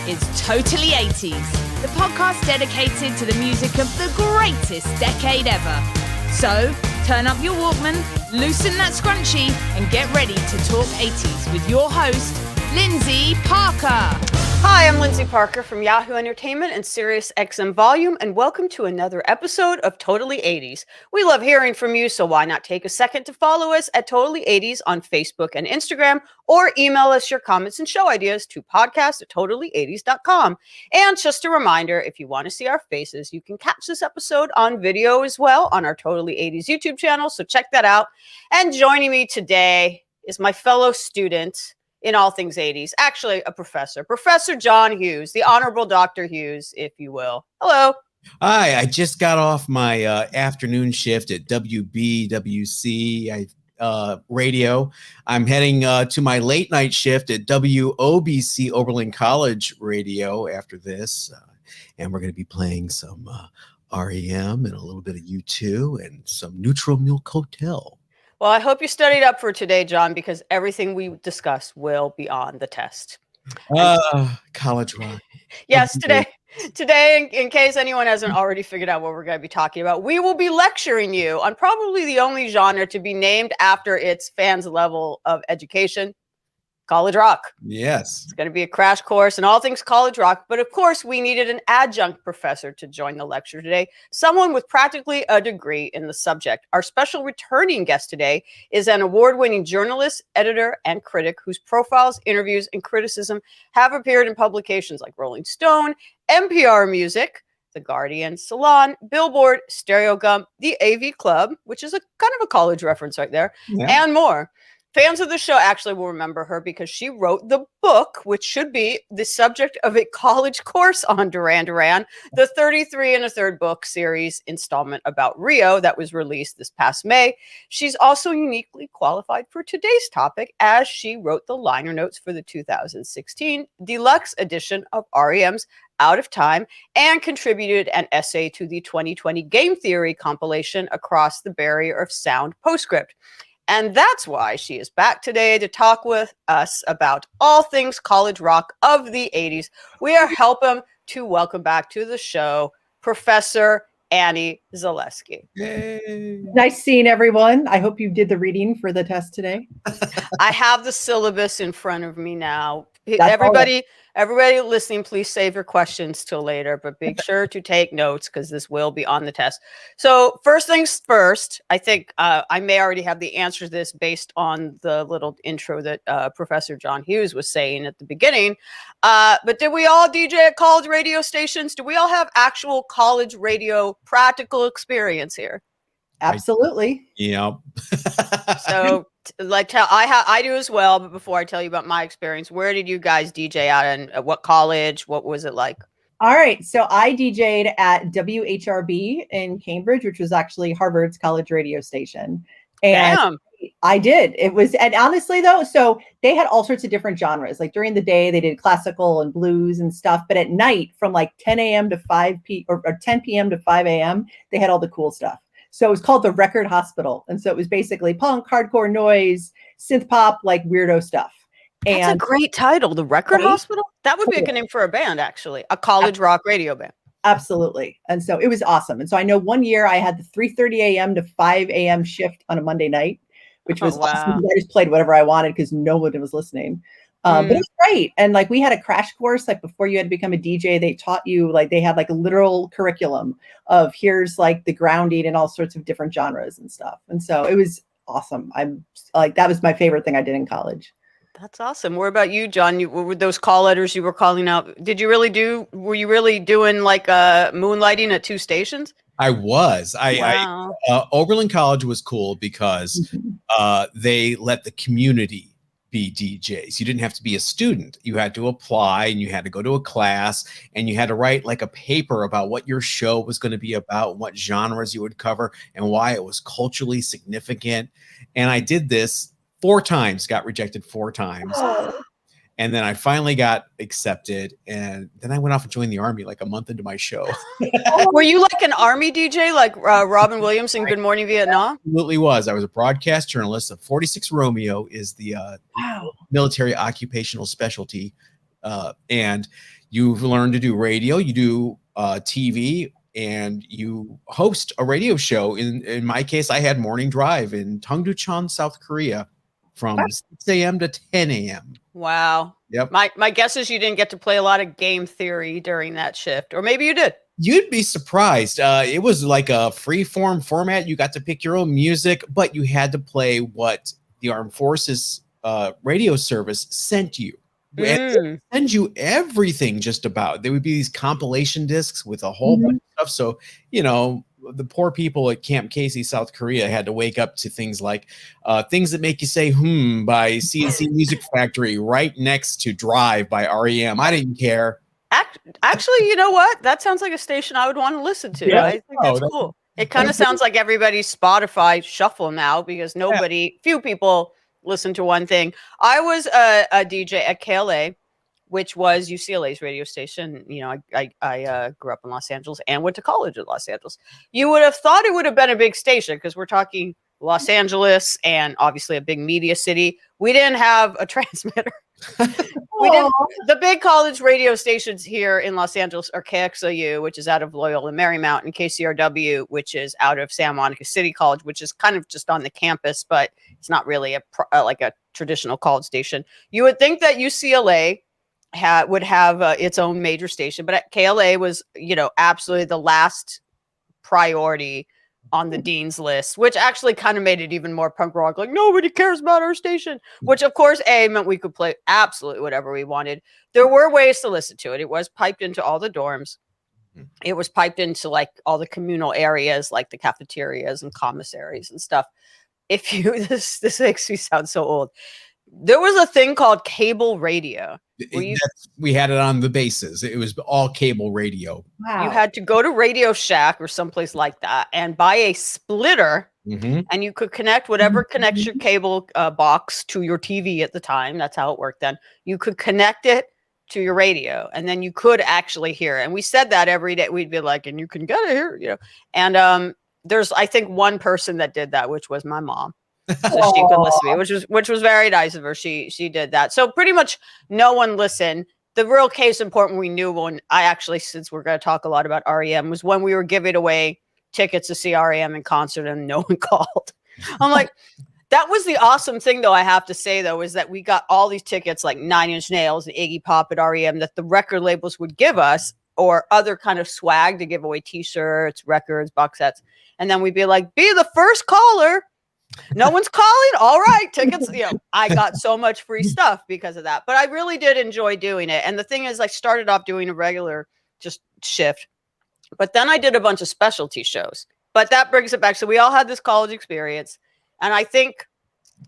is Totally 80s, the podcast dedicated to the music of the greatest decade ever. So, turn up your Walkman, loosen that scrunchie, and get ready to talk 80s with your host, Lyndsey Parker. Hi, I'm Lyndsey Parker from Yahoo Entertainment and SiriusXM Volume, and welcome to another episode of Totally 80s. We love hearing from you, so why not take a second to follow us at Totally 80s on Facebook and Instagram, or email us your comments and show ideas to podcast@totally80s.com. And just a reminder, if you want to see our faces, you can catch this episode on video as well on our Totally 80s YouTube channel, so check that out. And joining me today is my fellow student in all things 80s, actually a professor, Professor John Hughes, the Honorable Dr. Hughes, if you will. Hello. Hi, I just got off my afternoon shift at WBWC radio. I'm heading to my late night shift at WOBC Oberlin College radio after this. And we're going to be playing some REM and a little bit of U2 and some Neutral Milk Hotel. Well, I hope you studied up for today, John, because everything we discuss will be on the test. College rock. Yes, today, in case anyone hasn't already figured out what we're going to be talking about, we will be lecturing you on probably the only genre to be named after its fans' level of education, college rock. Yes. It's going to be a crash course in all things college rock. But of course, we needed an adjunct professor to join the lecture today, someone with practically a degree in the subject. Our special returning guest today is an award-winning journalist, editor, and critic whose profiles, interviews, and criticism have appeared in publications like Rolling Stone, NPR Music, The Guardian, Salon, Billboard, Stereo Gum, The AV Club, which is a kind of a college reference right there, and more. Fans of the show actually will remember her because she wrote the book, which should be the subject of a college course on Duran Duran, the 33 and a third book series installment about Rio that was released this past May. She's also uniquely qualified for today's topic as she wrote the liner notes for the 2016 deluxe edition of REM's Out of Time and contributed an essay to the 2020 Game Theory compilation Across the Barrier of Sound Postscript. And that's why she is back today to talk with us about all things college rock of the 80s. We are helping to welcome back to the show Professor Annie Zaleski. Yay. Nice seeing everyone. I hope you did the reading for the test today. I have the syllabus in front of me now. Everybody listening, please save your questions till later, but be sure to take notes because this will be on the test. So first things first, I think I may already have the answer to this based on the little intro that Professor John Hughes was saying at the beginning. But did we all DJ at college radio stations? Do we all have actual college radio practical experience here? Absolutely. Yeah. So I do as well, but before I tell you about my experience, where did you guys DJ at and at what college? What was it like? All right. So I DJ'd at WHRB in Cambridge, which was actually Harvard's college radio station. And Damn. I did. It was, and honestly though, so they had all sorts of different genres. Like during the day, they did classical and blues and stuff. But at night, from like 10 a.m. to 5 p.m. or 10 p.m. to 5 a.m., they had all the cool stuff. So it was called the Record Hospital. And so it was basically punk, hardcore noise, synth pop, like weirdo stuff. That's a great title, the Record Hospital. That would be a good name for a band, actually, a college rock radio band. Absolutely. And so it was awesome. And so I know one year I had the 3:30 a.m. to 5 a.m. shift on a Monday night, which was awesome. I just played whatever I wanted because no one was listening. But it was great. And like we had a crash course, like before you had to become a DJ, they taught you, like they had like a literal curriculum of here's like the grounding and all sorts of different genres and stuff. And so it was awesome. I'm like, that was my favorite thing I did in college. That's awesome. What about you, John? Were those call letters you were calling out? Were you really doing like moonlighting at two stations? I was. Wow. Oberlin College was cool because they let the community be DJs. You didn't have to be a student. You had to apply and you had to go to a class and you had to write like a paper about what your show was going to be about, what genres you would cover and why it was culturally significant. And I did this 4 times, got rejected 4 times. Oh. And then I finally got accepted. And then I went off and joined the Army like a month into my show. Were you like an Army DJ like Robin Williams in Good Morning Vietnam? Absolutely was. I was a broadcast journalist. A 46 Romeo is the military occupational specialty. And You've learned to do radio, you do TV, and you host a radio show. In my case, I had Morning Drive in Tongducheon, South Korea from 6 a.m. to 10 a.m. Wow. Yep. My guess is you didn't get to play a lot of game theory during that shift, or maybe you did. You'd be surprised. It was like a free form format. You got to pick your own music, but you had to play what the Armed Forces radio service sent you. And send you everything just about. There would be these compilation discs with a whole bunch of stuff. So, you know, the poor people at Camp Casey, South Korea had to wake up to things like Things That Make You Say by CNC Music Factory right next to Drive by REM. I didn't care. Actually, you know what? That sounds like a station I would want to listen to. Yeah. I think that's cool. It kind of sounds like everybody's Spotify shuffle now because few people listen to one thing. I was a DJ at KLA, which was UCLA's radio station. You know, I grew up in Los Angeles and went to college in Los Angeles. You would have thought it would have been a big station because we're talking Los Angeles and obviously a big media city. We didn't have a transmitter. The big college radio stations here in Los Angeles are KXOU, which is out of Loyola Marymount, and KCRW, which is out of Santa Monica City College, which is kind of just on the campus, but it's not really like a traditional college station. You would think that UCLA would have its own major station, but KLA was, you know, absolutely the last priority on the dean's list, which actually kind of made it even more punk rock. Like, nobody cares about our station, which of course, meant we could play absolutely whatever we wanted. There were ways to listen to it. It was piped into all the dorms. It was piped into like all the communal areas, like the cafeterias and commissaries and stuff. This makes me sound so old. There was a thing called cable radio. We had it on the bases. It was all cable radio. Wow. You had to go to Radio Shack or someplace like that and buy a splitter, and you could connect whatever connects your cable box to your TV at the time. That's how it worked then. You could connect it to your radio, and then you could actually hear it. And we said that every day. We'd be like, and you can get it here, you know. And there's, I think, one person that did that, which was my mom. So she could listen to me, which was very nice of her. She did that. So pretty much no one listened. The real case in point we knew when since we're going to talk a lot about REM, was when we were giving away tickets to see REM in concert and no one called. I'm like, that was the awesome thing though. I have to say though, is that we got all these tickets like 9 Inch Nails and Iggy Pop at REM that the record labels would give us, or other kind of swag to give away t-shirts, records, box sets. And then we'd be like, be the first caller. No one's calling. All right, tickets. You know, I got so much free stuff because of that. But I really did enjoy doing it. And the thing is, I started off doing a regular just shift, but then I did a bunch of specialty shows. But that brings it back. So we all had this college experience, and I think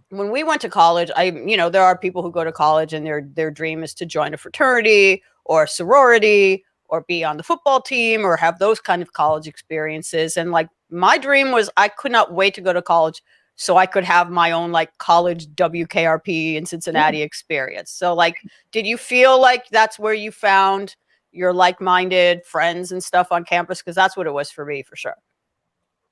when we went to college, there are people who go to college and their dream is to join a fraternity or a sorority or be on the football team or have those kind of college experiences. And like my dream was, I could not wait to go to college so I could have my own like college WKRP in Cincinnati experience. So like, did you feel like that's where you found your like-minded friends and stuff on campus? Because that's what it was for me, for sure.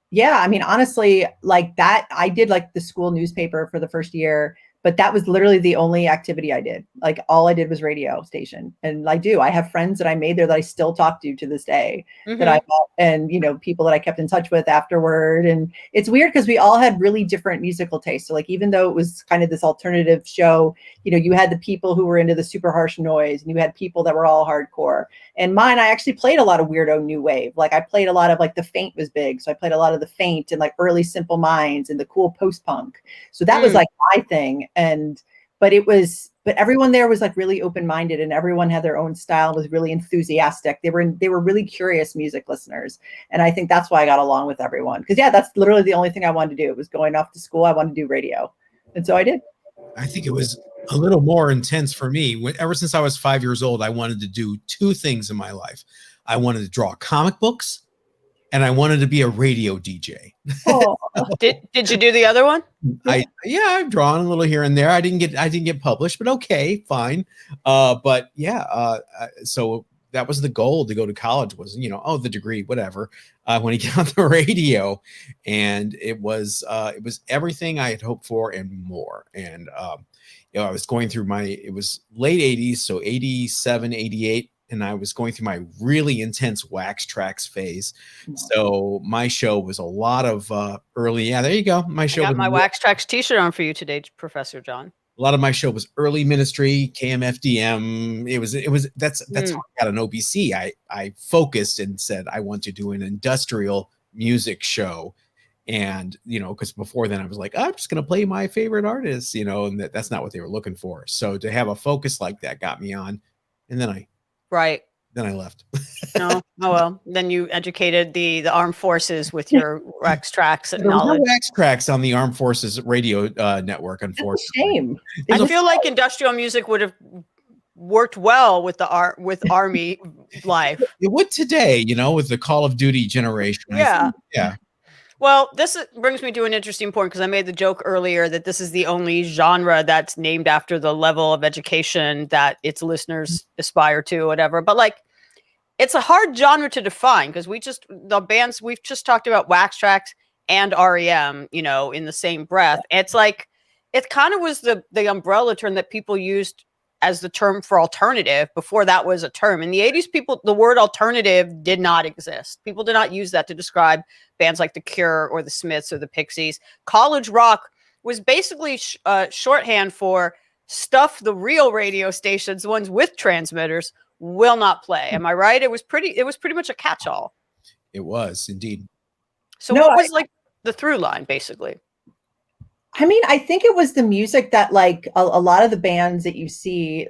Yeah, I mean, honestly, like that, I did like the school newspaper for the first year, but that was literally the only activity I did. Like all I did was radio station. And I have friends that I made there that I still talk to this day, that I met, and, you know, people that I kept in touch with afterward. And it's weird because we all had really different musical tastes. So like, even though it was kind of this alternative show, you know, you had the people who were into the super harsh noise, and you had people that were all hardcore. And mine, I actually played a lot of weirdo new wave. Like I played a lot of like the Faint was big. So I played a lot of the Faint and like early Simple Minds and the cool post-punk. So that was like my thing. But everyone there was like really open-minded, and everyone had their own style, was really enthusiastic. They were really curious music listeners. And I think that's why I got along with everyone. Because that's literally the only thing I wanted to do. It was going off to school. I wanted to do radio. And so I did. I think it was a little more intense for me. Ever since I was 5 years old, I wanted to do two things in my life. I wanted to draw comic books, and I wanted to be a radio DJ. Oh. Did you do the other one? I've drawn a little here and there. I didn't get published, but okay, fine. So that was the goal to go to college, was, you know, the degree, whatever. When you get on the radio, and it was everything I had hoped for and more. And I was going through it was late 80s, so 87, 88. and I was going through my really intense Wax Tracks phase. So my show was a lot of early. Yeah, there you go. My show. I got was my Wax Tracks T-shirt on for you today, Professor John. A lot of my show was early ministry, KMFDM. That's how I got an OBC. I focused and said I want to do an industrial music show. And, because before then I was like, I'm just going to play my favorite artists, and that's not what they were looking for. So to have a focus like that got me on. And then I left. No. Oh, well, then you educated the armed forces with your Wax Tracks and knowledge. There were no Wax Tracks on the Armed Forces radio network, unfortunately. That's a shame. I feel like industrial music would have worked well with Army life. It would today, with the Call of Duty generation. Yeah. Yeah. Well, this brings me to an interesting point, because I made the joke earlier that this is the only genre that's named after the level of education that its listeners aspire to, or whatever. But it's a hard genre to define, because we've just talked about Wax Tracks and REM, in the same breath. It's like, it kind of was the umbrella term that people used as the term for alternative before that was a term. In the 80s, the word alternative did not exist. People did not use that to describe bands like The Cure or the Smiths or the Pixies. College rock was basically shorthand for stuff the real radio stations, the ones with transmitters, will not play. Am I right? It was pretty much a catch-all. It was indeed. So what was the through line, basically? I mean, I think it was the music that a lot of the bands that you see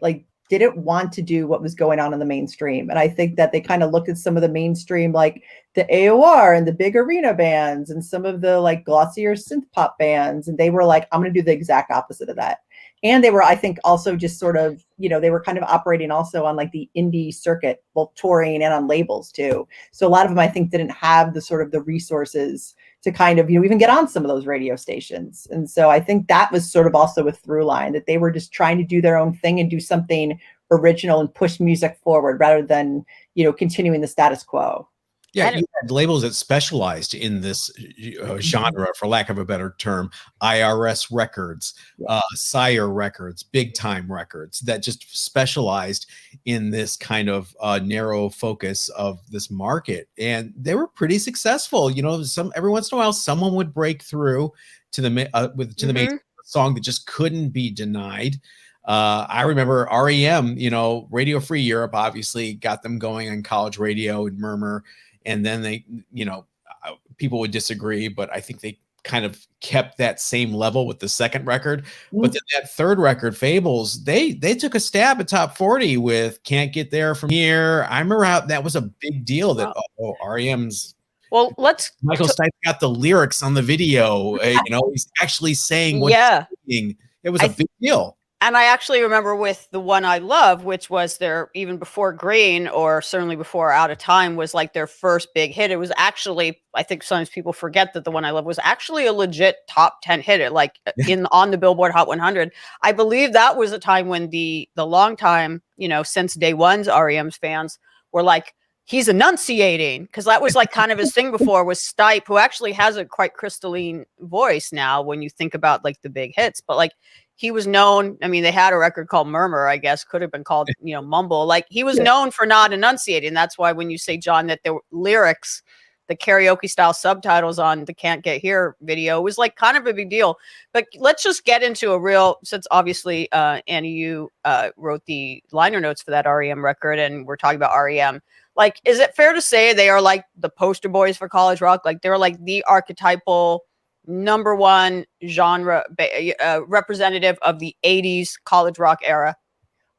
didn't want to do what was going on in the mainstream. And I think that they kind of looked at some of the mainstream, like the AOR and the big arena bands and some of the glossier synth pop bands. And they were like, I'm going to do the exact opposite of that. And they were, I think, also just sort of, they were kind of operating also on the indie circuit, both touring and on labels too. So a lot of them, I think, didn't have the sort of the resources to kind of, even get on some of those radio stations. And so I think that was sort of also a through line, that they were just trying to do their own thing and do something original and push music forward rather than, continuing the status quo. Yeah, you had labels that specialized in this genre, for lack of a better term. IRS Records, Sire Records, Big Time Records, that just specialized in this kind of narrow focus of this market, and they were pretty successful. Every once in a while, someone would break through to the main song that just couldn't be denied. I remember REM, Radio Free Europe obviously got them going on college radio and Murmur. And then they, people would disagree, but I think they kind of kept that same level with the second record. But then that third record, Fables, they took a stab at top 40 with Can't Get There From Here. I remember how that was a big deal that REM's. Well, Michael Stipe got the lyrics on the video. He's actually saying what he's saying. It was a big deal. And I actually remember with the One I Love, which was their, even before Green, or certainly before Out of Time, was their first big hit. It was actually, I think sometimes people forget that the One I Love was actually a legit top 10 hit. On the Billboard Hot 100. I believe that was a time when the long time, since day one's REM's fans were like, he's enunciating, because that was kind of his thing before, was Stipe, who actually has a quite crystalline voice now when you think about the big hits. But he was known, I mean, they had a record called Murmur, I guess, could have been called, Mumble. He was known for not enunciating. That's why when you say, John, that the lyrics, the karaoke style subtitles on the Can't Get Here video was kind of a big deal. But let's just get into since obviously, Annie, you wrote the liner notes for that REM record, and we're talking about REM. Is it fair to say they are the poster boys for college rock? They're the archetypal number one genre representative of the 80s college rock era?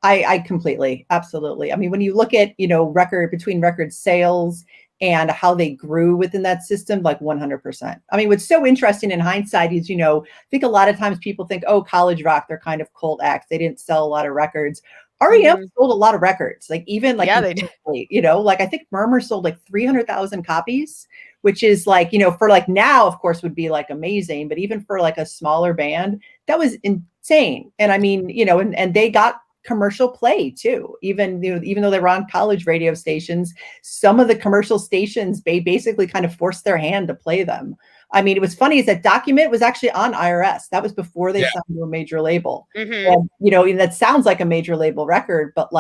I completely, absolutely. I mean, when you look at, record sales and how they grew within that system, 100%. I mean, what's so interesting in hindsight is, I think a lot of times people think, oh, college rock, they're kind of cult acts. They didn't sell a lot of records. REM sold a lot of records, they did. I think Murmur sold 300,000 copies, which is for now, of course, would be amazing. But even for a smaller band, that was insane. And I mean, and they got commercial play too. Even though they were on college radio stations, some of the commercial stations, they basically kind of forced their hand to play them. I mean, it was funny is that Document was actually on IRS. That was before they signed to a major label. And, and that sounds like a major label record, but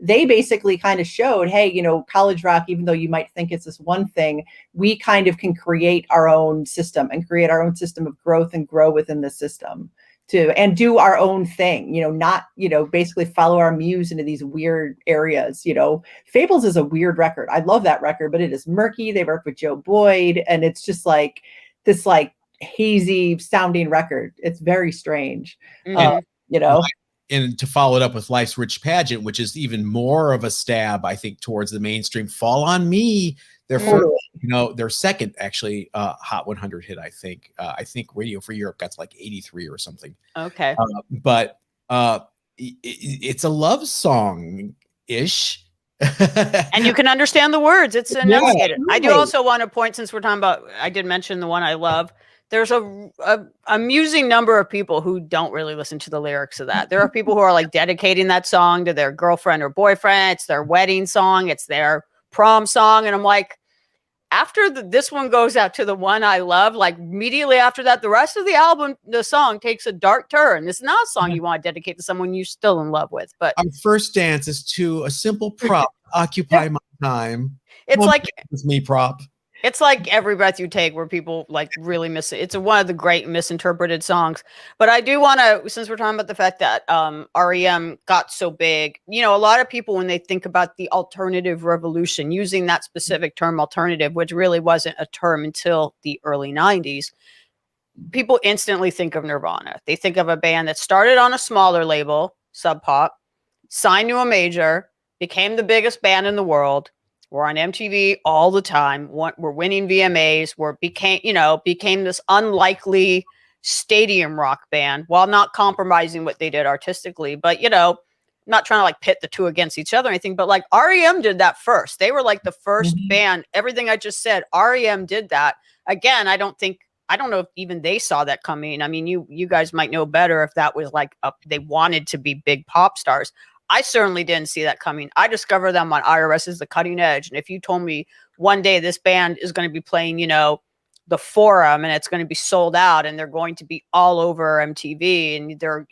they basically kind of showed, hey, college rock, even though you might think it's this one thing, we kind of can create our own system and create our own system of growth and grow within the system and do our own thing, not, basically follow our muse into these weird areas. Fables is a weird record. I love that record, but it is murky. They work with Joe Boyd, and it's just like this hazy sounding record. It's very strange. And to follow it up with Life's Rich Pageant, which is even more of a stab, I think, towards the mainstream. Fall on Me, their first, their second actually Hot 100 hit. I think Radio Free Europe got to like 83 or something. Okay, but it's a love song ish. And you can understand the words. It's enunciated. I do also want to point, since we're talking about, I did mention the one I love. There's a amusing number of people who don't really listen to the lyrics of that. There are people who are like dedicating that song to their girlfriend or boyfriend. It's their wedding song. It's their prom song. And I'm like, after this one goes out to the one I love, like immediately after that, the rest of the album, the song takes a dark turn. It's not a song you want to dedicate to someone you're still in love with. But our first dance is to a simple prop, Occupy My Time. It's like it's me prop. It's like Every Breath You Take, where people like really miss it. It's one of the great misinterpreted songs. But I do want to, since we're talking about the fact that REM got so big, a lot of people, when they think about the alternative revolution, using that specific term alternative, which really wasn't a term until the early 90s, people instantly think of Nirvana. They think of a band that started on a smaller label, Sub Pop, signed to a major, became the biggest band in the world. We're on MTV all the time. We're winning VMAs. Became this unlikely stadium rock band, while not compromising what they did artistically. But not trying to like pit the two against each other or anything. But like REM did that first. They were like the first band. Everything I just said, REM did that. Again, I don't know if even they saw that coming. I mean, you guys might know better if that was like they wanted to be big pop stars. I certainly didn't see that coming. I discovered them on IRS's The Cutting Edge. And if you told me one day this band is going to be playing, the Forum, and it's going to be sold out, and they're going to be all over MTV, and they're,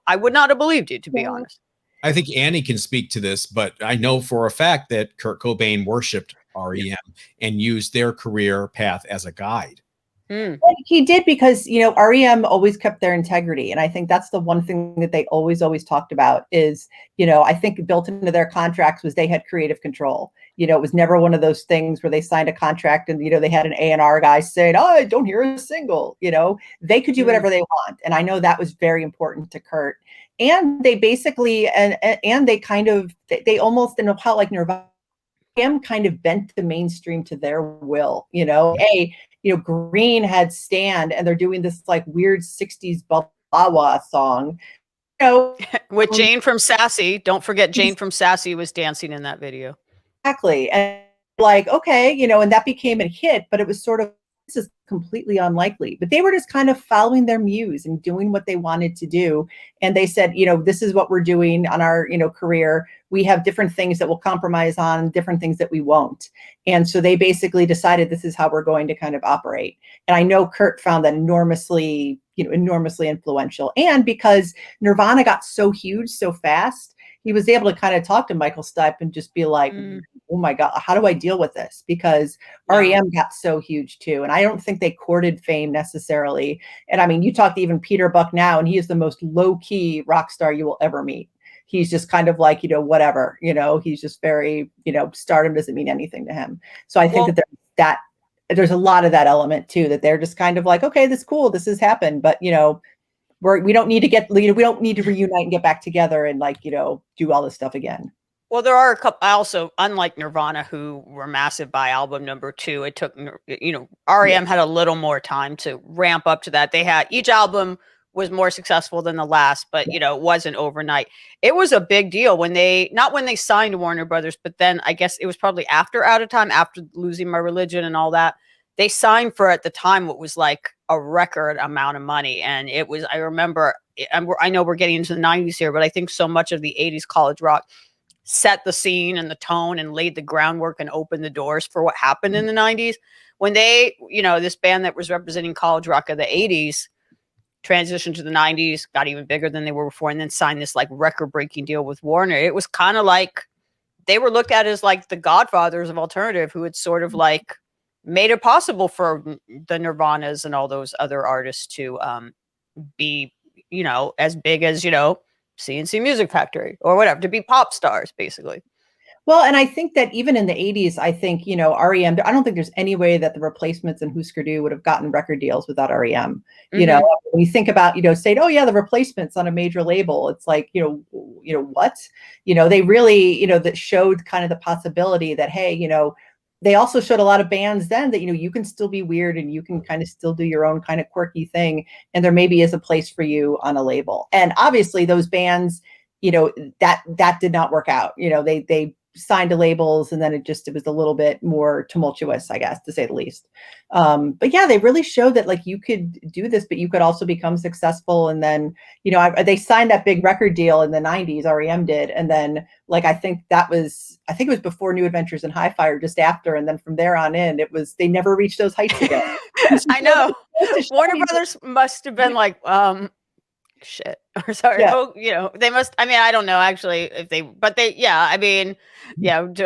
I would not have believed you, to be honest. I think Annie can speak to this, but I know for a fact that Kurt Cobain worshipped REM and used their career path as a guide. He did, because REM always kept their integrity, and I think that's the one thing that they always talked about is I think built into their contracts was they had creative control. It was never one of those things where they signed a contract and they had an A&R guy saying, "Oh, I don't hear a single." They could do whatever they want, and I know that was very important to Kurt. And they basically and they kind of they almost, in how like Nirvana kind of bent the mainstream to their will. Green had Stand, and they're doing this like weird 60s Bawa song. With Jane from Sassy. Don't forget Jane from Sassy was dancing in that video. Exactly. And like, okay, and that became a hit, but it was sort of, this is completely unlikely. But they were just kind of following their muse and doing what they wanted to do. And they said, this is what we're doing on our, career. We have different things that we'll compromise on, different things that we won't. And so they basically decided this is how we're going to kind of operate. And I know Kurt found that enormously influential. And because Nirvana got so huge so fast, he was able to kind of talk to Michael Stipe and just be like, oh my God, how do I deal with this? Because REM got so huge too. And I don't think they courted fame necessarily. And I mean, you talk to even Peter Buck now, and he is the most low-key rock star you will ever meet. He's just kind of like, whatever, he's just very, stardom doesn't mean anything to him. So I think there's a lot of that element too, that they're just kind of like, okay, this is cool. This has happened, but we don't need to reunite and get back together and do all this stuff again. Well, there are a couple. I also, unlike Nirvana, who were massive by album number 2, it took, REM had a little more time to ramp up to that. They had, each album was more successful than the last, but it wasn't overnight. It was a big deal when they signed to Warner Brothers, but then I guess it was probably after Out of Time, after Losing My Religion and all that. They signed for, at the time, what was like a record amount of money. And it was, I remember, I know we're getting into the 90s here, but I think so much of the 80s college rock set the scene and the tone and laid the groundwork and opened the doors for what happened in the 90s. When they, this band that was representing college rock of the 80s transitioned to the 90s, got even bigger than they were before, and then signed this like record-breaking deal with Warner. It was kind of like they were looked at as like the godfathers of alternative, who had sort of like made it possible for the Nirvanas and all those other artists to be, as big as, CNC Music Factory or whatever, to be pop stars, basically. Well, and I think that even in the 80s, I think, REM, I don't think there's any way that the Replacements and Husker Du would have gotten record deals without REM. When you think about, saying, oh yeah, the Replacements on a major label, it's like, what? They really, that showed kind of the possibility that, hey, they also showed a lot of bands then that, you can still be weird and you can kind of still do your own kind of quirky thing. And there maybe is a place for you on a label. And obviously those bands, that did not work out. They signed to labels, and then it was a little bit more tumultuous, I guess, to say the least. But yeah, they really showed that like you could do this, but you could also become successful. And then, they signed that big record deal in the 90s, REM did. And then like, I think it was before New Adventures in Hi-Fi or just after. And then from there on in, they never reached those heights again. I know. Warner Brothers must have been like, shit, or sorry. Yeah. Oh, they must, I don't know actually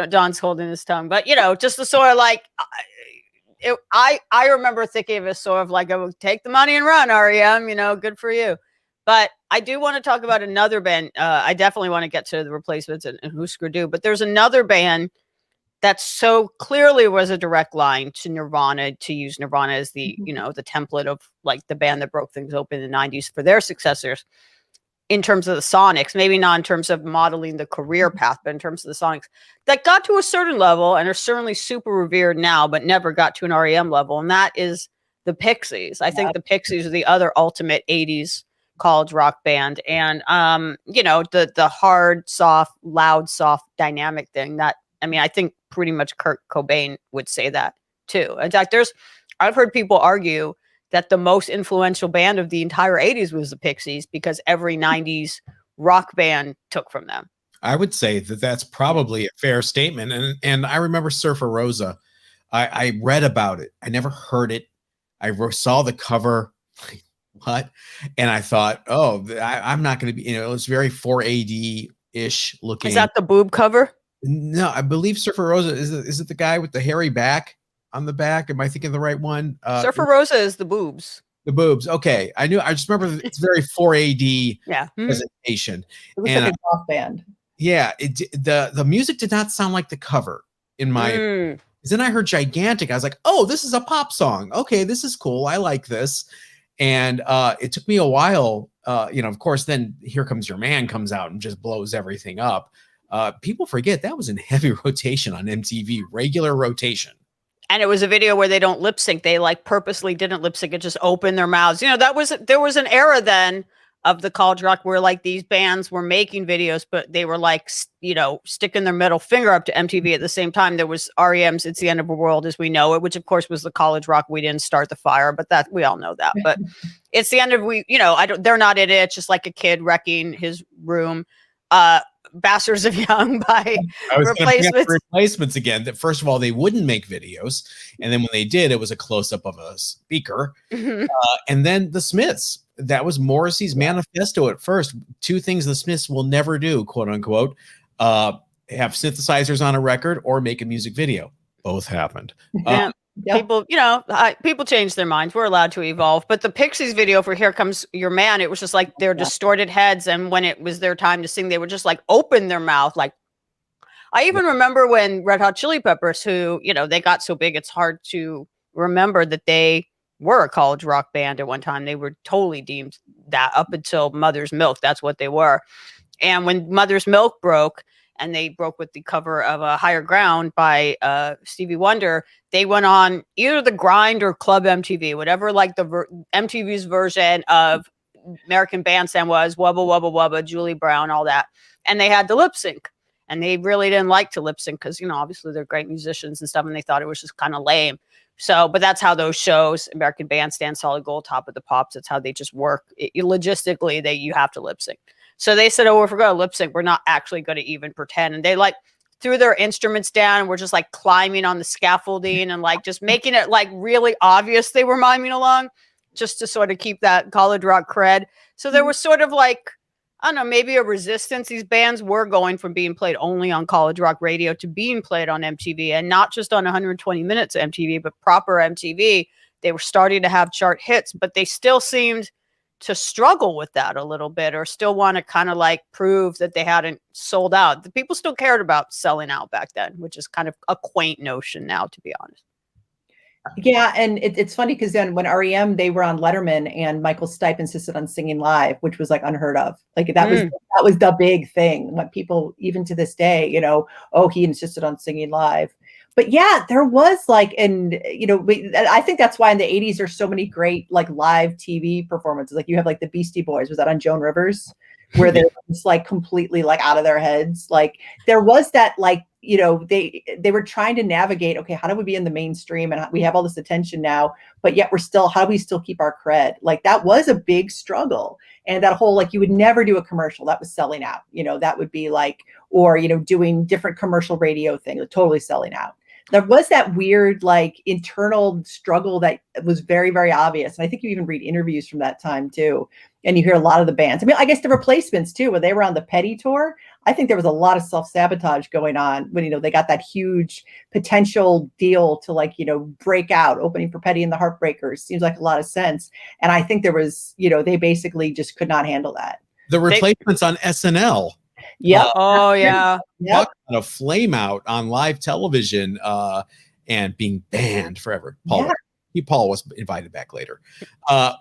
Don's holding his tongue, but just the sort of like, I remember thinking of it sort of like, oh, take the money and run, REM, good for you. But I do want to talk about another band. I definitely want to get to the Replacements and Husker Du, but there's another band that so clearly was a direct line to Nirvana, to use Nirvana as the, the template of like the band that broke things open in the 90s for their successors in terms of the sonics, maybe not in terms of modeling the career path, but in terms of the sonics that got to a certain level and are certainly super revered now, but never got to an REM level. And that is the Pixies. I think the Pixies are the other ultimate 80s college rock band. And, the hard, soft, loud, soft dynamic thing that, I think pretty much Kurt Cobain would say that too. In fact, I've heard people argue that the most influential band of the entire 80s was the Pixies because every 90s rock band took from them. I would say that that's probably a fair statement. And I remember Surfer Rosa. I read about it. I never heard it. I saw the cover. What? And I thought, oh, I'm not going to be, it was very 4AD-ish looking. Is that the boob cover? No, I believe Surfer Rosa is it the guy with the hairy back on the back? Am I thinking the right one? Surfer Rosa is the boobs. The boobs. Okay, I just remember it's very 4AD presentation. It was like a goth band. Yeah, the music did not sound like the cover in my. Then I heard Gigantic. I was like, oh, this is a pop song. Okay, this is cool. I like this. And it took me a while. Of course, then Here Comes Your Man comes out and just blows everything up. People forget that was in heavy rotation on MTV, regular rotation. And it was a video where they don't lip sync. They like purposely didn't lip sync. It just opened their mouths. There was an era then of the college rock where like these bands were making videos, but they were like, sticking their middle finger up to MTV at the same time. There was REM's It's the End of the World as We Know It, which of course was the college rock. We didn't start the fire, but that we all know that. But it's the end of they're not in it. It's just like a kid wrecking his room. Bastards of Young by Replacements again. That first of all, they wouldn't make videos, and then when they did, it was a close-up of a speaker. And then the Smiths. That was Morrissey's Manifesto at first. Two things the Smiths will never do, quote unquote, have synthesizers on a record or make a music video. Both happened. People, people change their minds. We're allowed to evolve. But the Pixies video for Here Comes Your Man, it was just like their distorted heads. And when it was their time to sing, they would just like open their mouth. Like, I even remember when Red Hot Chili Peppers, who, they got so big, it's hard to remember that they were a college rock band at one time. They were totally deemed that up until Mother's Milk. That's what they were. And when Mother's Milk broke, and they broke with the cover of Higher Ground by Stevie Wonder, they went on either the Grind or Club MTV, whatever like the MTV's version of American Bandstand was, Wubba Wubba Wubba, Julie Brown, all that. And they had to lip sync. And they really didn't like to lip sync because, obviously they're great musicians and stuff, and they thought it was just kind of lame. So, but that's how those shows, American Bandstand, Solid Gold, Top of the Pops, that's how they just work. Logistically, you have to lip sync. So they said, oh, if we're going to lip sync, we're not actually going to even pretend. And they like threw their instruments down and were just like climbing on the scaffolding and like just making it like really obvious they were miming along just to sort of keep that college rock cred. So there was sort of like I don't know, maybe a resistance. These bands were going from being played only on college rock radio to being played on MTV, and not just on 120 minutes of MTV, but proper MTV. They were starting to have chart hits, but they still seemed to struggle with that a little bit, or still want to kind of like prove that they hadn't sold out. The people still cared about selling out back then, which is kind of a quaint notion now, to be honest. Yeah, and it's funny because then when REM, they were on Letterman, and Michael Stipe insisted on singing live, which was like unheard of. Like that was the big thing. When people, even to this day, you know, oh, he insisted on singing live. But yeah, there was like, and you know, I think that's why in the 80s there's so many great like live TV performances. Like you have like the Beastie Boys. Was that on Joan Rivers? Where they're just like completely like out of their heads. Like there was that, like, you know, they were trying to navigate, okay, how do we be in the mainstream, and we have all this attention now, but yet how do we still keep our cred? Like that was a big struggle. And that whole, like, you would never do a commercial that was selling out, you know, that would be like, or, you know, doing different commercial radio thing, totally selling out. There was that weird, like, internal struggle that was very, very obvious. And I think you even read interviews from that time too. And you hear a lot of the bands. I mean, I guess the Replacements too, when they were on the Petty tour, I think there was a lot of self-sabotage going on when, you know, they got that huge potential deal to, like, you know, break out, opening for Petty and the Heartbreakers. Seems like a lot of sense. And I think there was, you know, they basically just could not handle that. The Replacements on SNL. Yeah. Oh yeah. Talk about a flame out on live television and being banned forever. Paul was invited back later,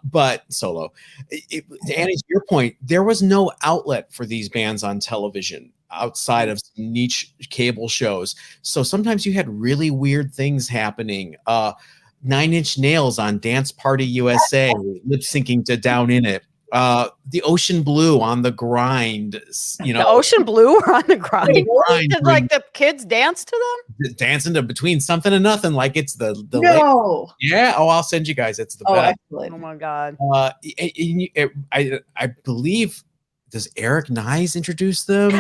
but solo. To Annie, to your point, there was no outlet for these bands on television outside of niche cable shows. So sometimes you had really weird things happening. 9 Inch Nails on Dance Party USA, lip syncing to Down In It. The Ocean Blue on The Grind, you know. The Ocean Blue were on The Grind. Did like the kids dance to them? Dancing to Between Something and Nothing, like it's the no. Yeah. Oh, I'll send you guys. It's the best. Excellent. Oh my god. I believe, does Eric Nyes introduce them?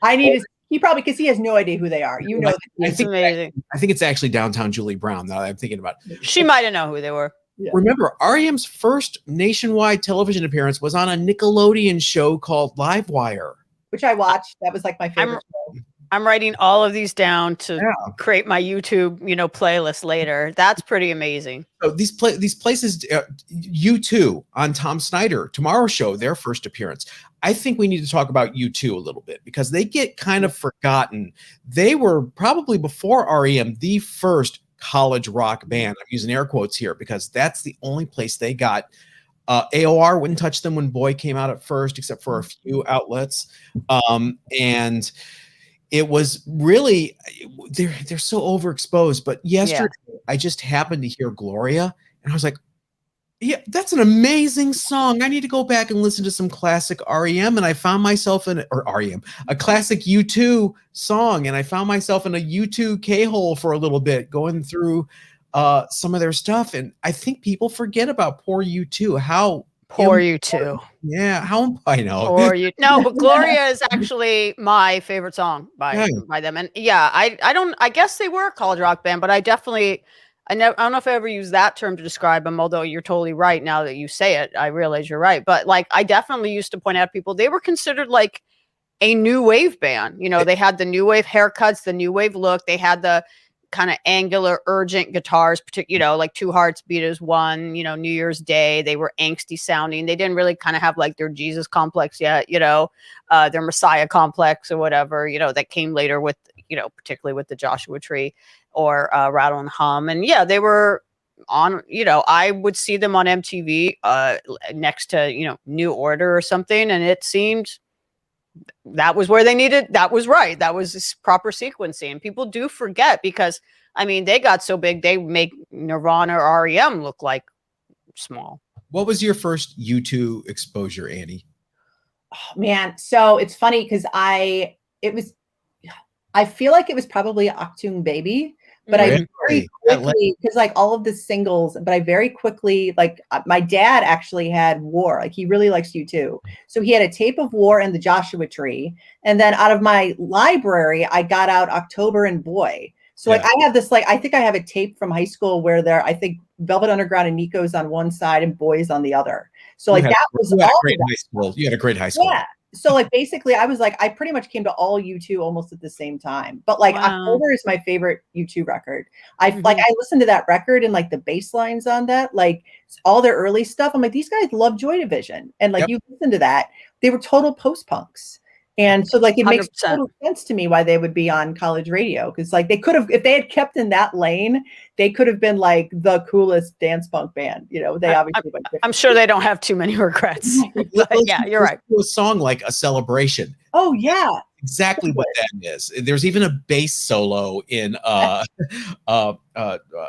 I need to. He probably, because he has no idea who they are. You know, it's amazing. I think it's actually Downtown Julie Brown. Now that I'm thinking about it. She might have known who they were. Yeah. Remember, REM's first nationwide television appearance was on a Nickelodeon show called Livewire, which I watched. That was like my favorite show. I'm writing all of these down to create my YouTube, you know, playlist later. That's pretty amazing. So these places, U2 on Tom Snyder, Tomorrow Show, their first appearance. I think we need to talk about U2 a little bit because they get kind of forgotten. They were probably, before REM, the first college rock band. I'm using air quotes here because that's the only place they got. AOR wouldn't touch them when Boy came out at first, except for a few outlets. And it was really, they're so overexposed. But yesterday, I just happened to hear Gloria, and I was like, yeah, that's an amazing song. I need to go back and listen to some classic REM. And I found myself a classic U2 song. And I found myself in a U2 K-hole for a little bit, going through some of their stuff. And I think people forget about poor U2. Poor U2. Yeah, I know. Poor you. No, but Gloria is actually my favorite song by them. And yeah, I guess they were a college rock band, but I don't know if I ever used that term to describe them, although you're totally right. Now that you say it, I realize you're right. But like, I definitely used to point out people, they were considered like a new wave band. You know, they had the new wave haircuts, the new wave look. They had the kind of angular, urgent guitars, you know, like Two Hearts Beat as One, you know, New Year's Day. They were angsty sounding. They didn't really kind of have like their Jesus complex yet, you know, their Messiah complex or whatever, you know, that came later with, you know, particularly with the Joshua Tree or Rattle and Hum. And yeah, they were on, you know, I would see them on MTV next to, you know, New Order or something. And it seemed that was where they needed. That was right. That was proper sequencing. People do forget because, I mean, they got so big, they make Nirvana or REM look like small. What was your first U2 exposure, Annie? Oh, man. So it's funny because I feel like it was probably Achtung Baby, but I very quickly, because like all of the singles, but I very quickly, like my dad actually had War, like he really likes U2. So he had a tape of War and the Joshua Tree. And then out of my library, I got out October and Boy. So like I have this, like, I think I have a tape from high school where I think Velvet Underground and Nico's on one side and Boys on the other. So like that was you had all a great high school. You had a great high school. Yeah. So like basically I was like, I pretty much came to all U2 almost at the same time. But like October is my favorite U2 record. Like I listened to that record and like the bass lines on that, like all their early stuff. I'm like, these guys love Joy Division. And like you listen to that, they were total post punks. And so like it makes 100%. total sense to me why they would be on college radio. Because like they could have, if they had kept in that lane, they could have been like the coolest dance punk band. You know, they obviously went I'm sure they don't have too many regrets. But yeah, you're right. Do a song like A Celebration. Oh yeah. Exactly what that is. There's even a bass solo in Two Hearts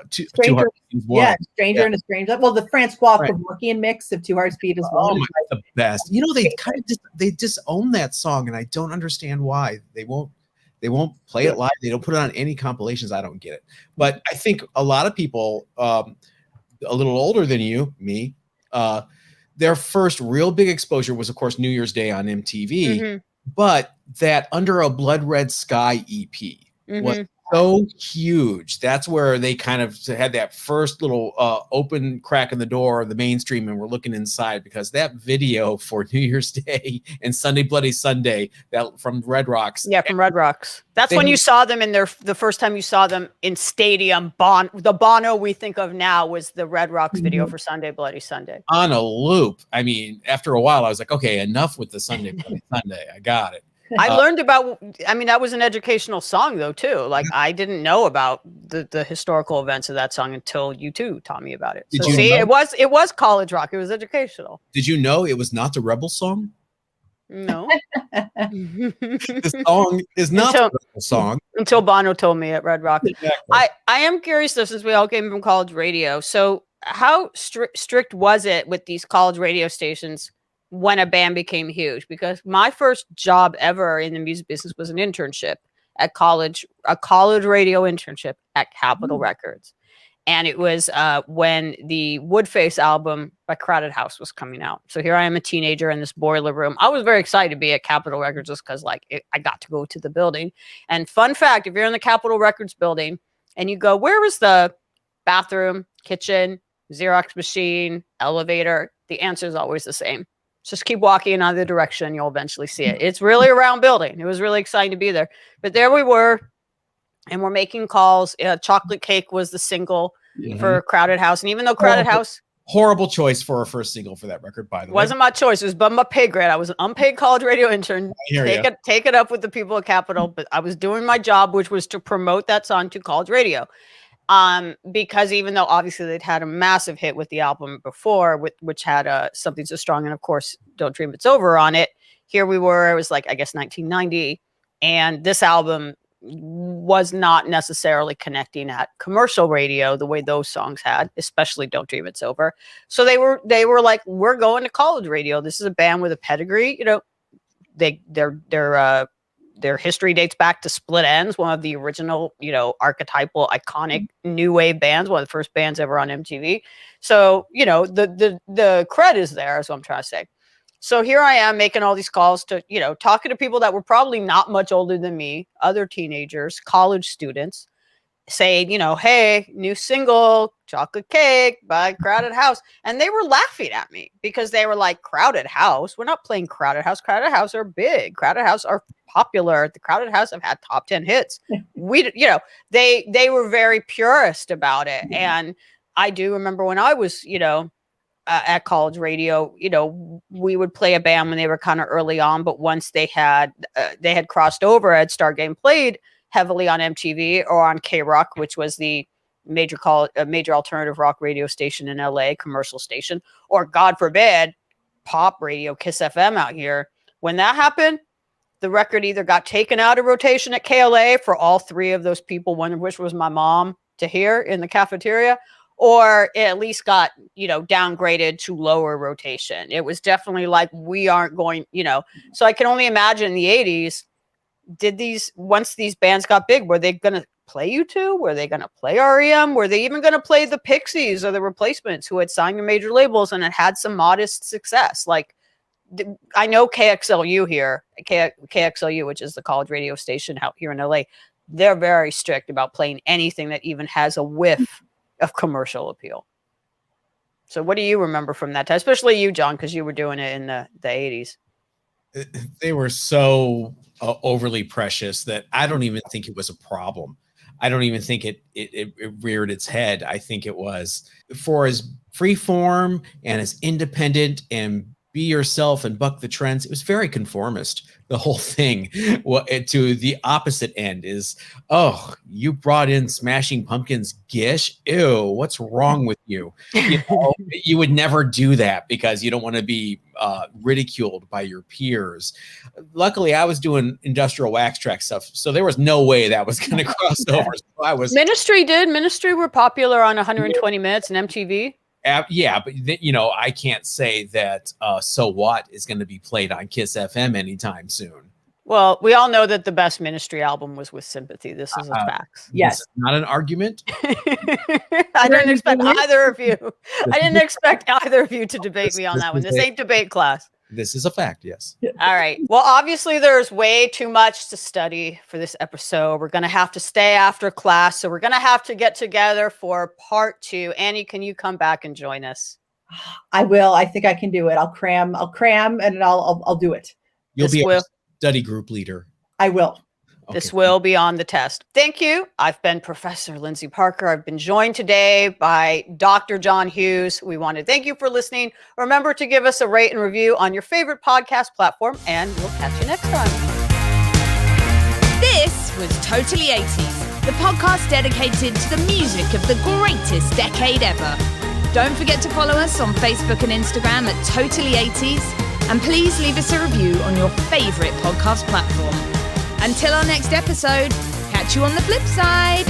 Beat As One. Yeah, Stranger and a Stranger. Well, the Francois Kevorkian mix of Two Hearts Beat As One. Oh my, the best. You know, they kind of they disown that song, and I don't understand why. They won't play it live. They don't put it on any compilations. I don't get it. But I think a lot of people a little older than you, me, their first real big exposure was, of course, New Year's Day on MTV. But that Under a Blood Red Sky EP was so huge. That's where they kind of had that first little open crack in the door of the mainstream, and we're looking inside, because that video for New Year's Day and Sunday Bloody Sunday, that from Red Rocks. Yeah, from Red Rocks. That's when you saw them in the first time you saw them in stadium. The Bono we think of now was the Red Rocks video for Sunday Bloody Sunday. On a loop. I mean, after a while, I was like, okay, enough with the Sunday Bloody Sunday. I got it. I learned about, I mean, that was an educational song though, too. Like I didn't know about the historical events of that song until you two taught me about it. So see, it was college rock. It was educational. Did you know it was not the Rebel song? No. The song is not the Rebel song. Until Bono told me at Red Rock. Exactly. I am curious though, since we all came from college radio. So how strict was it with these college radio stations when a band became huge? Because my first job ever in the music business was an internship at college, a college radio internship at Capitol Records. And it was when the Woodface album by Crowded House was coming out. So here I am, a teenager in this boiler room. I was very excited to be at Capitol Records just because I got to go to the building. And fun fact, if you're in the Capitol Records building and you go, where was the bathroom, kitchen, Xerox machine, elevator? The answer is always the same. Just keep walking in either direction. You'll eventually see it. It's really a round building. It was really exciting to be there. But there we were, and we're making calls. Chocolate Cake was the single for Crowded House. And even though Crowded House... Horrible choice for a first single for that record, by the way. Wasn't my choice. It was but my pay grade. I was an unpaid college radio intern. Take it up with the people at Capitol. But I was doing my job, which was to promote that song to college radio. Because even though obviously they'd had a massive hit with the album before, which had Something So Strong and of course Don't Dream It's Over on it, here we were, it was like, I guess 1990, and this album was not necessarily connecting at commercial radio the way those songs had, especially Don't Dream It's Over. So they were like, we're going to college radio. This is a band with a pedigree. You know, their history dates back to Split Enz, one of the original, you know, archetypal, iconic new wave bands, one of the first bands ever on MTV. So, you know, the cred is there, is what I'm trying to say. So here I am making all these calls to, you know, talking to people that were probably not much older than me, other teenagers, college students, saying, you know, hey, new single, Chocolate Cake by Crowded House. And they were laughing at me because they were like, Crowded House? We're not playing Crowded House. Crowded House are big. Crowded House are popular. The Crowded House have had top 10 hits. They were very purist about it. And I do remember when I was, you know, at college radio, you know, we would play a band when they were kind of early on, but once they had crossed over, had started getting played heavily on MTV or on K-Rock, which was the major alternative rock radio station in LA, commercial station, or God forbid, pop radio, Kiss FM out here. When that happened, the record either got taken out of rotation at KLA for all three of those people, one of which was my mom, to hear in the cafeteria, or it at least got, you know, downgraded to lower rotation. It was definitely like, we aren't going, you know. So I can only imagine in the 80s, once these bands got big, were they going to play U2? Were they going to play REM? Were they even going to play the Pixies or the Replacements, who had signed to major labels and had some modest success? Like, I know KXLU here, KXLU, which is the college radio station out here in LA, they're very strict about playing anything that even has a whiff of commercial appeal. So what do you remember from that time? Especially you, John, because you were doing it in the 80s. They were so overly precious that I don't even think it was a problem. I don't even think it reared its head. I think it was, for as free form and as independent and be yourself and buck the trends, it was very conformist. The whole thing, to the opposite end is, oh, you brought in Smashing Pumpkins Gish? Ew, what's wrong with you? You would never do that because you don't want to be ridiculed by your peers. Luckily, I was doing industrial wax track stuff, so there was no way that was going to cross over. So Ministry were popular on 120 Minutes and MTV. Yeah, but I can't say that So What is going to be played on Kiss FM anytime soon. Well, we all know that the best Ministry album was With Sympathy. This is a fact. Yes. This is not an argument. I didn't expect either of you. I didn't expect either of you to debate me on that one. This ain't debate class. This is a fact, yes. All right. Well, obviously, there's way too much to study for this episode. We're going to have to stay after class. So we're going to have to get together for part 2. Annie, can you come back and join us? I will. I think I can do it. I'll cram and I'll do it. You'll be a study group leader. I will. Okay. This will be on the test. Thank you. I've been Professor Lyndsey Parker. I've been joined today by Dr. John Hughes. We want to thank you for listening. Remember to give us a rate and review on your favorite podcast platform, and we'll catch you next time. This was Totally 80s, the podcast dedicated to the music of the greatest decade ever. Don't forget to follow us on Facebook and Instagram at Totally 80s, and please leave us a review on your favorite podcast platform. Until our next episode, catch you on the flip side.